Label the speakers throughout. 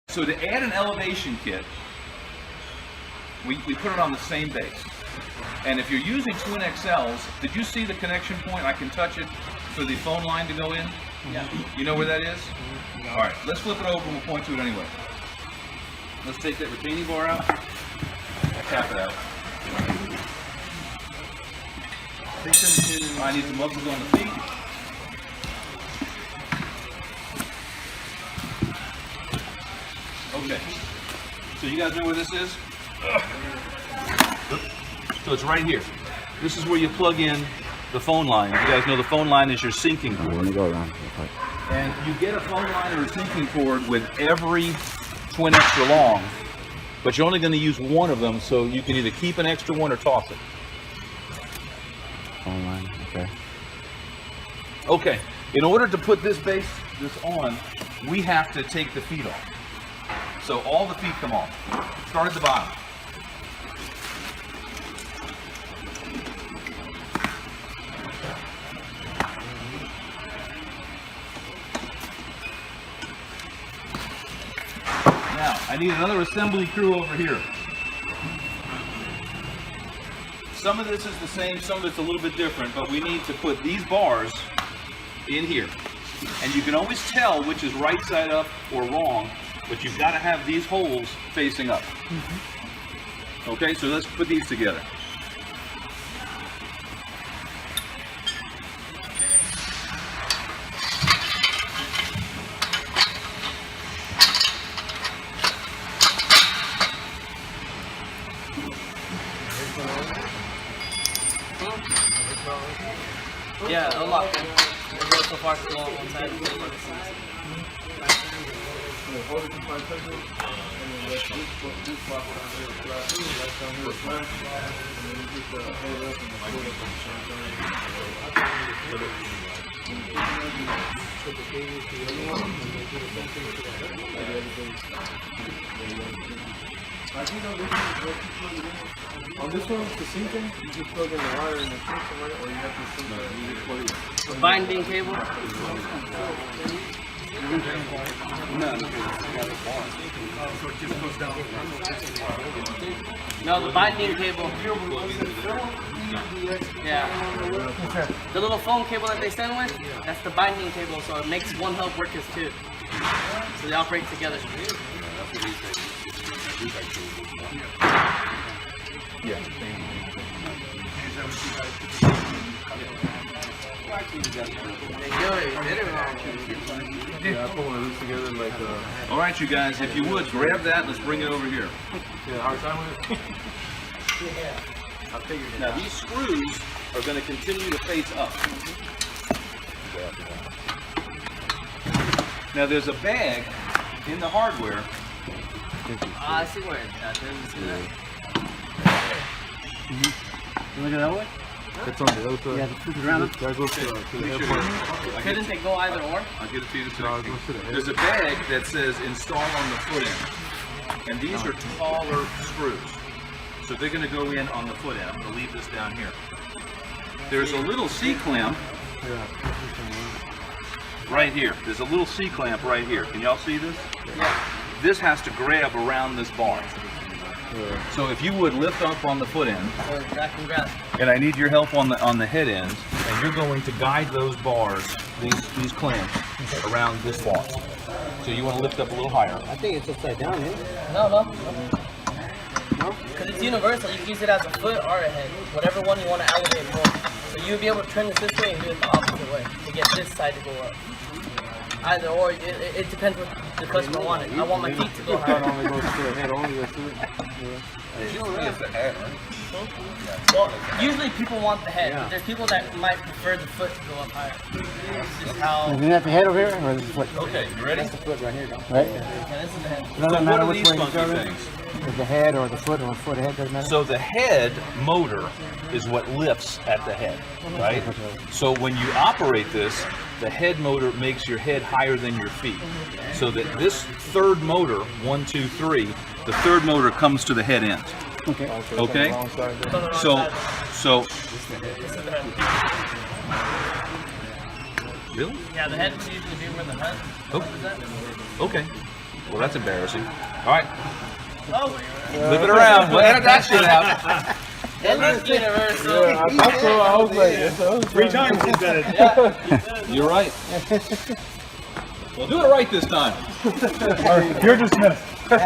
Speaker 1: So to add an elevation kit, we put it on the same base. And if you're using twin XLs, did you see the connection point? I can touch it for the phone line to go in?
Speaker 2: Yeah.
Speaker 1: You know where that is? All right, let's flip it over and we'll point to it anyway. Let's take that retaining bar out. Tap it out. I need some muscles on the feet. Okay. So you guys know where this is? So it's right here. This is where you plug in the phone line. You guys know the phone line is your syncing cord.
Speaker 3: Let me go around.
Speaker 1: And you get a phone line or a syncing cord with every twin extra long, but you're only going to use one of them, so you can either keep an extra one or toss it.
Speaker 3: Phone line, okay.
Speaker 1: Okay, in order to put this on, we have to take the feet off. So all the feet come off. Start at the bottom. Now, I need another assembly crew over here. Some of this is the same, some of it's a little bit different, but we need to put these bars in here. And you can always tell which is right side up or wrong, but you've got to have these holes facing up. Okay, so let's put these together.
Speaker 2: Yeah, unlock them. They go so far to go on one side.
Speaker 4: On this one, the syncing, you just plug in the wire and the syncing, right? Or you have to sync
Speaker 2: The binding cable. No, the binding cable. Yeah. The little phone cable that they send with, that's the binding cable, so it makes one hub work as two. So they operate together.
Speaker 1: Yeah.
Speaker 4: Yeah, I put one of these together like
Speaker 1: All right, you guys, if you would, grab that. Let's bring it over here.
Speaker 4: hard time with it.
Speaker 1: I figured it out. Now, these screws are going to continue to face up. Now, there's a bag in the hardware.
Speaker 2: I see where it's at. See that?
Speaker 3: You look at that way?
Speaker 4: It's on the other side.
Speaker 3: Yeah, flip it around.
Speaker 4: That goes to the airport.
Speaker 2: Couldn't they go either or?
Speaker 1: I'll get it to you in a
Speaker 4: No, it
Speaker 1: second.
Speaker 4: goes to the
Speaker 1: There's a bag that says install on the foot end. And these are taller screws. So they're going to go in on the foot end. I'm going to leave this down here. There's a little C-clamp right here. There's a little C-clamp right here. Can y'all see this?
Speaker 2: Yeah.
Speaker 1: This has to grab around this bar. So if you would lift up on the foot end,
Speaker 2: So that can grasp.
Speaker 1: and I need your help on the head end, and you're going to guide those bars, these clamps, around this bar. So you want to lift up a little higher.
Speaker 3: I think it's upside down, eh?
Speaker 2: No. Because it's universal. You can use it as a foot or a head. Whatever one you want to elevate more. So you'll be able to turn this way and do it the opposite way to get this side to go up. Either or, it depends what the customer wanted. I want my feet to go
Speaker 4: It
Speaker 2: higher.
Speaker 4: only goes to the head only, that's it.
Speaker 2: Well, usually people want the head, but there's people that might prefer the foot to go up higher. It's just how.
Speaker 3: Isn't that the head over here, or is the foot?
Speaker 1: Okay, you ready?
Speaker 3: That's the foot right here, though. Right?
Speaker 2: Yeah, this is the head.
Speaker 3: It
Speaker 1: So
Speaker 3: doesn't
Speaker 1: what
Speaker 3: matter
Speaker 1: are
Speaker 3: which
Speaker 1: these
Speaker 3: way you
Speaker 1: funky
Speaker 3: go.
Speaker 1: things?
Speaker 3: Is the head or the foot head, doesn't matter?
Speaker 1: So the head motor is what lifts at the head, right? So when you operate this, the head motor makes your head higher than your feet. So that this third motor, 1, 2, 3, the third motor comes to the head end.
Speaker 3: Okay.
Speaker 1: Okay?
Speaker 2: No,
Speaker 1: So
Speaker 2: this is the head.
Speaker 1: really?
Speaker 2: Yeah, the head is usually be where the head.
Speaker 1: Oh.
Speaker 2: Is that?
Speaker 1: Okay. Well, that's embarrassing. All right,
Speaker 2: Oh,
Speaker 1: flip it around. We'll edit that shit out.
Speaker 2: it looks universal.
Speaker 4: Yeah, I thought so. I was like, yes, I was
Speaker 5: 3 times he's done it.
Speaker 1: You're right. Well, do it right this time.
Speaker 5: You're dismissed.
Speaker 2: We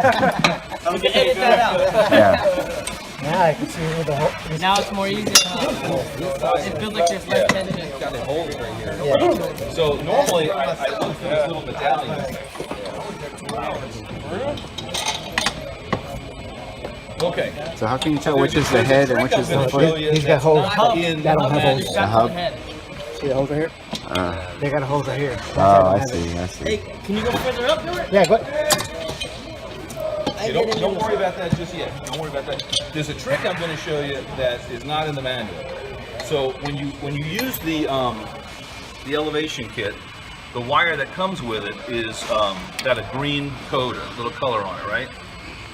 Speaker 2: can edit that out.
Speaker 3: Yeah. Now I can see where the whole.
Speaker 2: Now it's more easy. It feels like there's less tension.
Speaker 1: Got the holes right here. So normally I look for this little medallion. Okay.
Speaker 6: So how can you tell which is the head and which is the foot?
Speaker 3: He's got holes.
Speaker 1: In
Speaker 3: That don't have
Speaker 2: Man,
Speaker 3: holes.
Speaker 2: you got
Speaker 6: hub.
Speaker 2: the head.
Speaker 3: See the holes right here? They got a holes right here.
Speaker 6: Oh, I see, I see.
Speaker 2: Hey, can you go further up, Stuart?
Speaker 3: Yeah, go.
Speaker 1: Don't worry about that just yet. Don't worry about that. There's a trick I'm going to show you that is not in the manual. So when you use the elevation kit, the wire that comes with it is got a green code, a little color on it, right?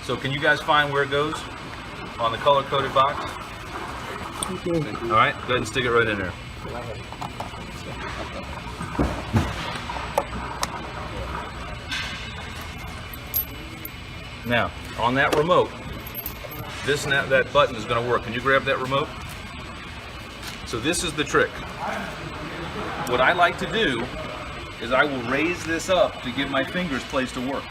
Speaker 1: So can you guys find where it goes on the color coded box? All right, go ahead and stick it right in there. Now, on that remote, this and that button is going to work. Can you grab that remote? So this is the trick. What I like to do is I will raise this up to give my fingers place to work.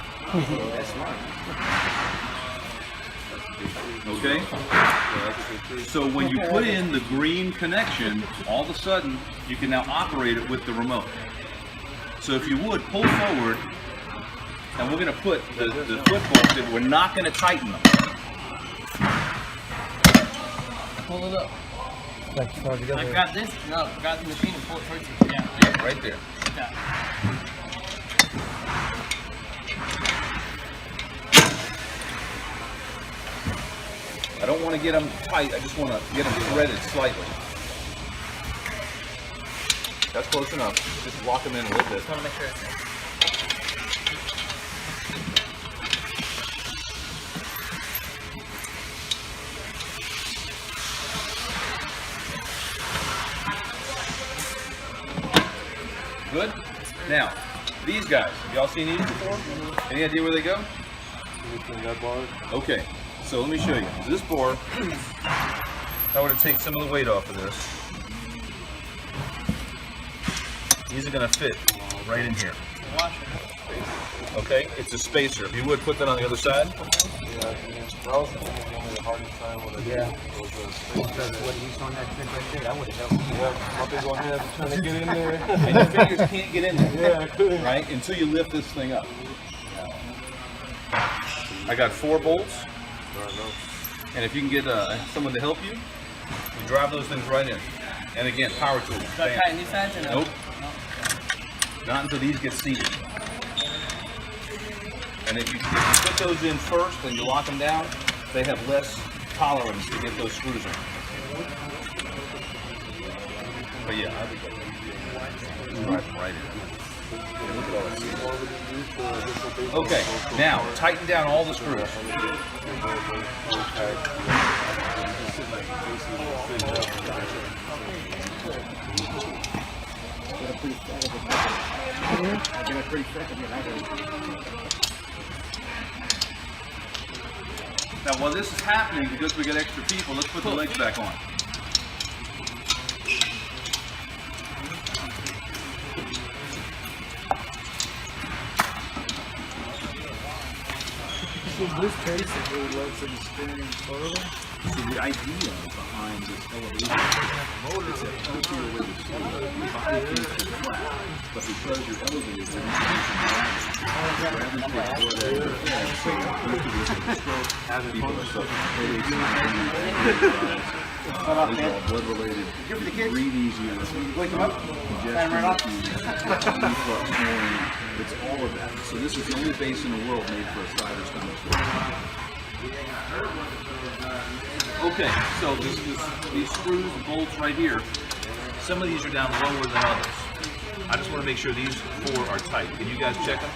Speaker 1: Okay? So when you put in the green connection, all of a sudden you can now operate it with the remote. So if you would, pull forward, and we're going to put the foot bolts in. We're not going to tighten them.
Speaker 2: Pull it up.
Speaker 3: Like, so together.
Speaker 2: Like, grab this. No, grab the machine and pull it towards you. Yeah.
Speaker 1: Right there.
Speaker 2: Yeah.
Speaker 1: I don't want to get them tight. I just want to get them threaded slightly. That's close enough. Just lock them in a little bit.
Speaker 2: Just want to make sure it's there.
Speaker 1: Good? Now, these guys, have y'all seen these before? Any idea where they go? Okay, so let me show you. This bar, I want to take some of the weight off of this. These are going to fit right in here. Okay, it's a spacer. If you would, put that on the other side.
Speaker 3: Yeah. Because what he's on that trick right there, that would have helped.
Speaker 4: My big old head trying to get in there.
Speaker 1: And your fingers can't get in there.
Speaker 4: Yeah, I couldn't.
Speaker 1: Right? Until you lift this thing up. I got 4 bolts. And if you can get someone to help you, you drive those things right in. And again, power tools.
Speaker 2: Do I
Speaker 1: Bam.
Speaker 2: tighten these sides or no?
Speaker 1: Nope. Not until these get seated. And if you put those in first and you lock them down, they have less tolerance to get those screws in. But yeah, I think drive them right in. And look at all that. Okay, now tighten down all the screws. Now, while this is happening, because we got extra people, let's put the legs back on.
Speaker 4: So this basically lets it spin further.
Speaker 1: So the idea behind this elevation is that healthier way to slow it. Your body thinks it's flat, but because you're elevated, you're introducing gravity. Gravity takes blood out of your head, so you can get a stroke, people are suffering headaches, these are all blood-related. Breathe easier. Wake them up. Congestion, reflux, snoring. It's all of that. So this is the only base in the world made for a side or stomach. Okay, so these screws, the bolts right here, some of these are down lower than others. I just want to make sure these 4 are tight. Can you guys check them?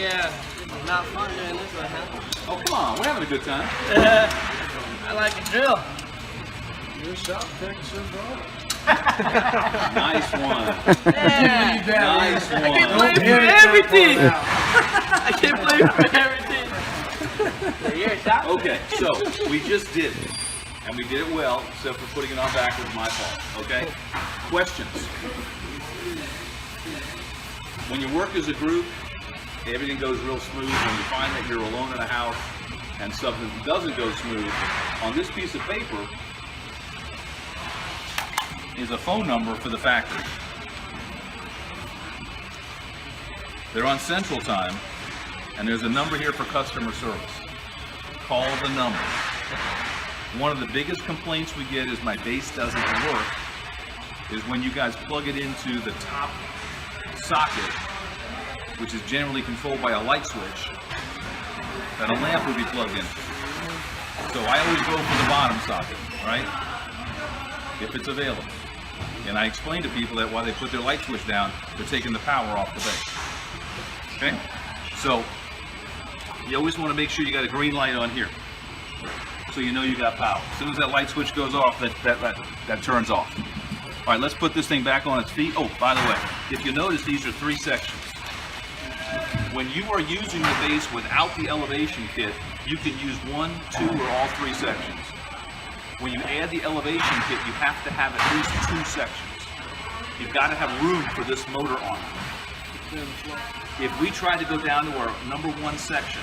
Speaker 2: Yeah, this is not fun doing this right now.
Speaker 1: Oh, come on, we're having a good time.
Speaker 2: I like a drill.
Speaker 4: Your shop tech should go.
Speaker 1: Nice one.
Speaker 2: Yeah.
Speaker 1: Nice
Speaker 2: I can
Speaker 1: one.
Speaker 2: play for everything. I can play for everything. Yeah, you're a shop.
Speaker 1: Okay, so we just did it. And we did it well, except for putting it on backwards, my fault. Okay? Questions? When you work as a group, everything goes real smooth. When you find that you're alone in a house and something doesn't go smooth, on this piece of paper is a phone number for the factory. They're on Central Time, and there's a number here for customer service. Call the number. One of the biggest complaints we get is my base doesn't work, is when you guys plug it into the top socket, which is generally controlled by a light switch, that a lamp would be plugged in. So I always go for the bottom socket, right? If it's available. And I explain to people that while they put their light switch down, they're taking the power off the base. Okay? So you always want to make sure you got a green light on here, so you know you got power. As soon as that light switch goes off, that turns off. All right, let's put this thing back on its feet. Oh, by the way, if you notice, these are 3 sections. When you are using the base without the elevation kit, you can use 1, 2, or all 3 sections. When you add the elevation kit, you have to have at least 2 sections. You've got to have room for this motor on. If we try to go down to our number 1 section,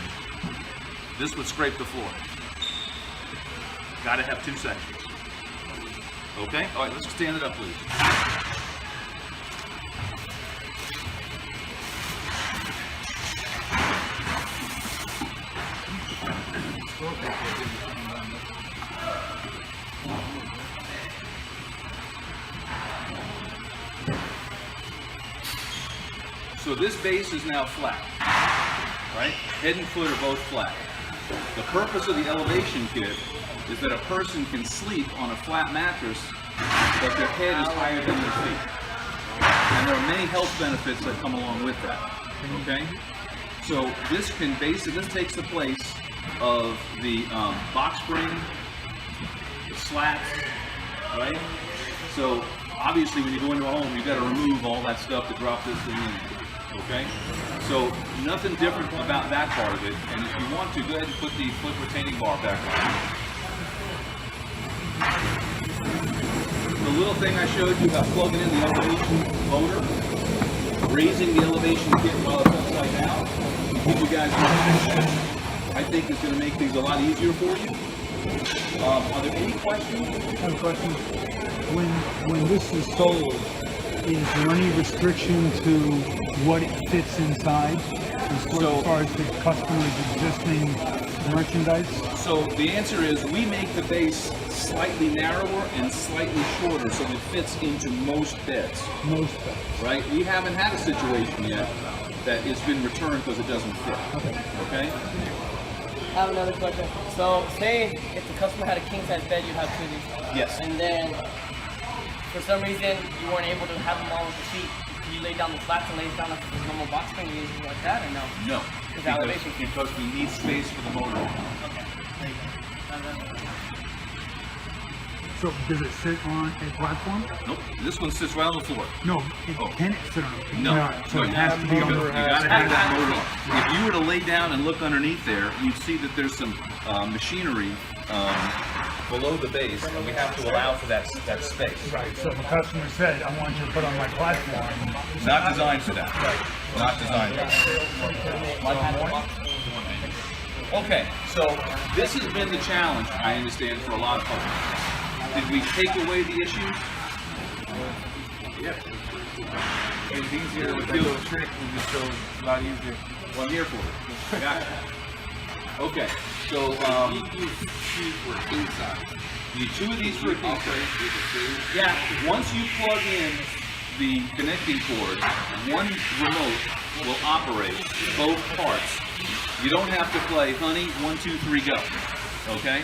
Speaker 1: this would scrape the floor. Got to have 2 sections. Okay? All right, let's stand it up, please. So this base is now flat, right? Head and foot are both flat. The purpose of the elevation kit is that a person can sleep on a flat mattress, but their head is higher than their feet. And there are many health benefits that come along with that, okay? So this takes the place of the box spring, the slats, right? So obviously when you go into a home, you've got to remove all that stuff to drop this thing in, okay? So nothing different about that part of it. And if you want to, go ahead and put the foot retaining bar back on. The little thing I showed you about plugging in the elevation motor, raising the elevation kit while it's upside down, to keep you guys in action, I think is going to make things a lot easier for you. Are there any questions?
Speaker 5: I have a question. When this is sold, is there any restriction to what it fits inside as far as the customer's existing merchandise?
Speaker 1: So the answer is we make the base slightly narrower and slightly shorter so it fits into most beds.
Speaker 5: Most beds.
Speaker 1: Right? We haven't had a situation yet that it's been returned because it doesn't fit. Okay?
Speaker 2: I have another question. So, say if the customer had a king-size bed, you'd have 2 of these.
Speaker 1: Yes.
Speaker 2: And then, for some reason, you weren't able to have them all with the feet. Could you lay down the slats and lay down like a normal box spring or anything like that, or no?
Speaker 1: No.
Speaker 2: Because the elevation.
Speaker 1: Because we need space for the motor.
Speaker 2: Okay. There you go.
Speaker 5: So does it sit on a platform?
Speaker 1: Nope. This one sits right on the floor.
Speaker 5: No, can it sit on a
Speaker 1: No.
Speaker 5: So it has to be on
Speaker 1: You
Speaker 5: the...
Speaker 1: gotta have that motor on. If you were to lay down and look underneath there, you'd see that there's some machinery below the base, and we have to allow for that space.
Speaker 5: Right, so if a customer said, I want you to put on my platform...
Speaker 1: Not designed for that. Not designed for that. Okay, so this has been the challenge, I understand, for a lot of folks. Did we take away the issues?
Speaker 4: Yeah. It's easier with that little trick. We just show a lot easier.
Speaker 1: Well, I'm here for it. Gotcha. Okay, so
Speaker 3: You use 2 for inside.
Speaker 1: you need 2 of these for a key.
Speaker 3: Okay.
Speaker 1: Yeah, once you plug in the connecting cord, one remote will operate both parts. You don't have to play, honey, 1, 2, 3, go. Okay?